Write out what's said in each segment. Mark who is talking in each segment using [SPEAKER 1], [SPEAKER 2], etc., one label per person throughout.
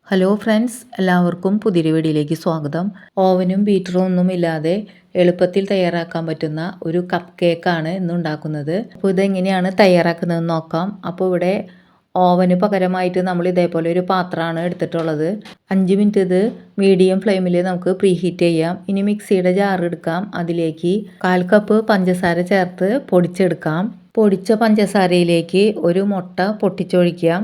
[SPEAKER 1] Hello friends, എല്ലാവർക്കും പുതിയൊരു വീഡിയോയിലേക്ക് സ്വാഗതം. ഓവനും ബീറ്ററും ഒന്നും ഇല്ലാതെ എളുപ്പത്തിൽ തയ്യാറാക്കാൻ പറ്റുന്ന ഒരു കപ്പ് കേക്കാണ് ഇന്ന് ഉണ്ടാക്കുന്നത്. അപ്പോൾ ഇതെങ്ങനെയാണ് തയ്യാറാക്കുന്നതെന്ന് നോക്കാം. അപ്പോൾ ഇവിടെ ഓവന് പകരമായിട്ട് നമ്മൾ ഇതേപോലെ ഒരു പാത്രമാണ് എടുത്തിട്ടുള്ളത്. 5 മിനിറ്റ് ഇത് മീഡിയം ഫ്ലെയിമിൽ നമുക്ക് പ്രീ ഹീറ്റ് ചെയ്യാം. ഇനി മിക്സിയുടെ ജാർ എടുക്കാം. അതിലേക്ക് 1/4 കപ്പ് പഞ്ചസാര ചേർത്ത് പൊടിച്ചെടുക്കാം. പൊടിച്ച പഞ്ചസാരയിലേക്ക് ഒരു മുട്ട പൊട്ടിച്ചൊഴിക്കാം.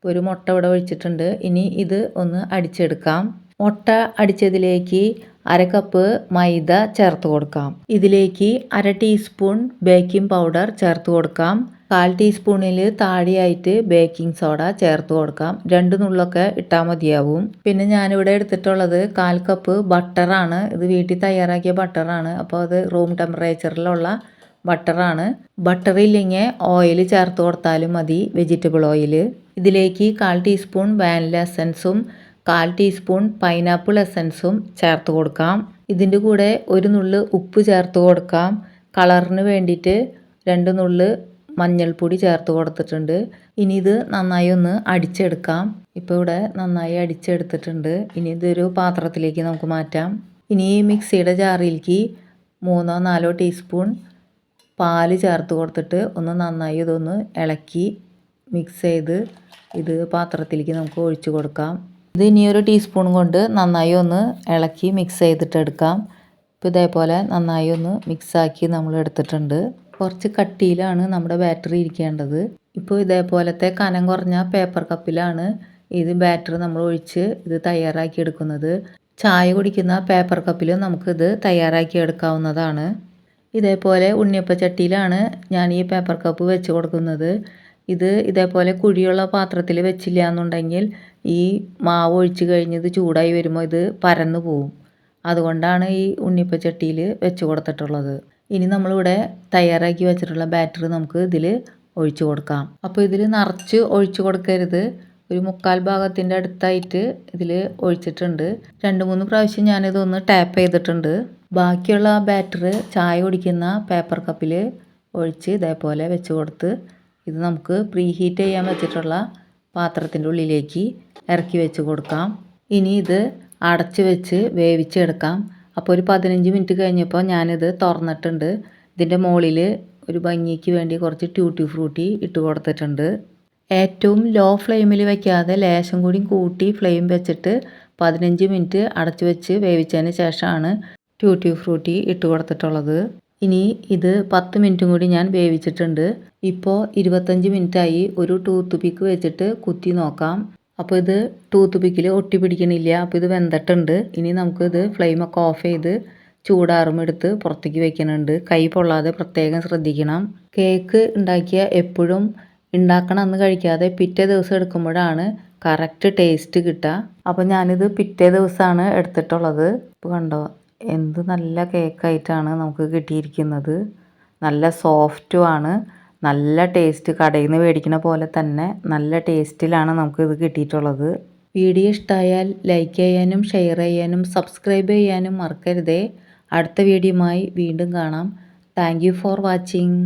[SPEAKER 1] ഒരു മുട്ട ഇവിടെ ഒഴിച്ചിട്ടുണ്ട്. ഇനി ഇത് ഒന്ന് അടിച്ചെടുക്കാം. മുട്ട അടിച്ചതിലേക്ക് 1/2 കപ്പ് മൈദ ചേർത്ത് കൊടുക്കാം. ഇതിലേക്ക് 1/2 ടീസ്പൂൺ ബേക്കിംഗ് പൗഡർ ചേർത്ത് കൊടുക്കാം. 1/4 ടീസ്പൂണിൽ താഴെയായിട്ട് ബേക്കിംഗ് സോഡ ചേർത്ത് കൊടുക്കാം. 2 നുള്ളൊക്കെ ഇട്ടാൽ മതിയാവും. പിന്നെ ഞാനിവിടെ എടുത്തിട്ടുള്ളത് 1/4 കപ്പ് ബട്ടറാണ്. ഇത് വീട്ടിൽ തയ്യാറാക്കിയ ബട്ടറാണ്. അപ്പോൾ അത് റൂം ടെമ്പറേച്ചറിലുള്ള ബട്ടറാണ്. ബട്ടർ ഇല്ലെങ്കിൽ ഓയിൽ ചേർത്ത് കൊടുത്താലും മതി, വെജിറ്റബിൾ ഓയിൽ. ഇതിലേക്ക് 1/4 ടീസ്പൂൺ വാനില എസൻസും 1/4 ടീസ്പൂൺ പൈനാപ്പിൾ എസൻസും ചേർത്ത് കൊടുക്കാം. ഇതിൻ്റെ കൂടെ ഒരു നുള്ള് ഉപ്പ് ചേർത്ത് കൊടുക്കാം. കളറിന് വേണ്ടിയിട്ട് 2 നുള്ള് മഞ്ഞൾപ്പൊടി ചേർത്ത് കൊടുത്തിട്ടുണ്ട്. ഇനി ഇത് നന്നായി ഒന്ന് അടിച്ചെടുക്കാം. ഇപ്പോൾ ഇവിടെ നന്നായി അടിച്ചെടുത്തിട്ടുണ്ട്. ഇനി ഇതൊരു പാത്രത്തിലേക്ക് നമുക്ക് മാറ്റാം. ഇനി മിക്സിയുടെ ജാറിലേക്ക് 3-4 ടീസ്പൂൺ പാല് ചേർത്ത് കൊടുത്തിട്ട് ഒന്ന് നന്നായി ഇതൊന്ന് ഇളക്കി മിക്സ് ചെയ്ത് ഇത് പാത്രത്തിലേക്ക് നമുക്ക് ഒഴിച്ചു കൊടുക്കാം. ഇത് ഇനിയൊരു ടീസ്പൂൺ കൊണ്ട് നന്നായി ഒന്ന് ഇളക്കി മിക്സ് ചെയ്തിട്ട് എടുക്കാം. ഇപ്പോൾ ഇതേപോലെ നന്നായി ഒന്ന് മിക്സാക്കി നമ്മൾ എടുത്തിട്ടുണ്ട്. കുറച്ച് കട്ടിയിലാണ് നമ്മുടെ ബാറ്ററി ഇരിക്കേണ്ടത്. ഇപ്പോൾ ഇതേപോലത്തെ കനം കുറഞ്ഞ പേപ്പർ കപ്പിലാണ് ഇത് ബാറ്ററി നമ്മൾ ഒഴിച്ച് ഇത് തയ്യാറാക്കി എടുക്കുന്നത്. ചായ കുടിക്കുന്ന പേപ്പർ കപ്പിലും നമുക്കിത് തയ്യാറാക്കി എടുക്കാവുന്നതാണ്. ഇതേപോലെ ഉണ്ണിയപ്പച്ചട്ടിയിലാണ് ഞാൻ ഈ പേപ്പർ കപ്പ് വെച്ച് കൊടുക്കുന്നത്. ഇത് ഇതേപോലെ കുഴിയുള്ള പാത്രത്തിൽ വെച്ചില്ല എന്നുണ്ടെങ്കിൽ ഈ മാവ് ഒഴിച്ച് കഴിഞ്ഞത് ചൂടായി വരുമ്പോൾ ഇത് പരന്നു പോവും. അതുകൊണ്ടാണ് ഈ ഉണ്ണിയപ്പച്ചട്ടിയിൽ വെച്ച് കൊടുത്തിട്ടുള്ളത്. ഇനി നമ്മളിവിടെ തയ്യാറാക്കി വെച്ചിട്ടുള്ള ബാറ്ററി നമുക്ക് ഇതിൽ ഒഴിച്ചു കൊടുക്കാം. അപ്പോൾ ഇതിൽ നിറച്ച് ഒഴിച്ചു കൊടുക്കരുത്. ഒരു 1/4 ഭാഗത്തിൻ്റെ അടുത്തായിട്ട് ഇതിൽ ഒഴിച്ചിട്ടുണ്ട്. 2-3 പ്രാവശ്യം ഞാനിതൊന്ന് ടാപ്പ് ചെയ്തിട്ടുണ്ട്. ബാക്കിയുള്ള ബാറ്റർ ചായ കുടിക്കുന്ന പേപ്പർ കപ്പിൽ ഒഴിച്ച് ഇതേപോലെ വെച്ച് കൊടുത്ത് ഇത് നമുക്ക് പ്രീ ഹീറ്റ് ചെയ്യാൻ വെച്ചിട്ടുള്ള പാത്രത്തിൻ്റെ ഉള്ളിലേക്ക് ഇറക്കി വെച്ച് കൊടുക്കാം. ഇനി ഇത് അടച്ച് വെച്ച് വേവിച്ചെടുക്കാം. അപ്പോൾ ഒരു 15 മിനിറ്റ് കഴിഞ്ഞപ്പോൾ ഞാനിത് തുറന്നിട്ടുണ്ട്. ഇതിൻ്റെ മുകളിൽ ഒരു ഭംഗിക്ക് വേണ്ടി കുറച്ച് ട്യൂട്ടി ഫ്രൂട്ടി ഇട്ട് കൊടുത്തിട്ടുണ്ട്. ഏറ്റവും ലോ ഫ്ലെയിമിൽ വയ്ക്കാതെ ലേശം കൂടി കൂട്ടി ഫ്ലെയിം വെച്ചിട്ട് 15 മിനിറ്റ് അടച്ചു വെച്ച് വേവിച്ചതിന് ശേഷമാണ് ട്യൂട്ടി ഫ്രൂട്ടി ഇട്ട് കൊടുത്തിട്ടുള്ളത്. ഇനി ഇത് 10 മിനിറ്റും കൂടി ഞാൻ വേവിച്ചിട്ടുണ്ട്. ഇപ്പോൾ 25 മിനിറ്റായി. ഒരു ടൂത്ത് പിക്ക് വെച്ചിട്ട് കുത്തി നോക്കാം. അപ്പോൾ ഇത് ടൂത്ത് പിക്കിൽ ഒട്ടി പിടിക്കണില്ല. അപ്പോൾ ഇത് വെന്തിട്ടുണ്ട്. ഇനി നമുക്കിത് ഫ്ലെയിമൊക്കെ ഓഫ് ചെയ്ത് ചൂടാറുമ്പോൾ എടുത്ത് പുറത്തേക്ക് വെക്കുന്നുണ്ട്. കൈ പൊള്ളാതെ പ്രത്യേകം ശ്രദ്ധിക്കണം. കേക്ക് ഉണ്ടാക്കിയ എപ്പോഴും ഉണ്ടാക്കണമെന്ന് കഴിക്കാതെ പിറ്റേ ദിവസം എടുക്കുമ്പോഴാണ് കറക്റ്റ് ടേസ്റ്റ് കിട്ടുക. അപ്പോൾ ഞാനിത് പിറ്റേ ദിവസമാണ് എടുത്തിട്ടുള്ളത്. ഇപ്പോൾ കണ്ടോ, എന്ത് നല്ല കേക്കായിട്ടാണ് നമുക്ക് കിട്ടിയിരിക്കുന്നത്. നല്ല സോഫ്റ്റുമാണ്, നല്ല ടേസ്റ്റ്. കടയിൽ നിന്ന് മേടിക്കുന്ന പോലെ തന്നെ നല്ല ടേസ്റ്റിലാണ് നമുക്കിത് കിട്ടിയിട്ടുള്ളത്. വീഡിയോ ഇഷ്ടമായാൽ ലൈക്ക് ചെയ്യാനും ഷെയർ ചെയ്യാനും സബ്സ്ക്രൈബ് ചെയ്യാനും മറക്കരുതേ. അടുത്ത വീഡിയോയുമായി വീണ്ടും കാണാം. Thank you for watching.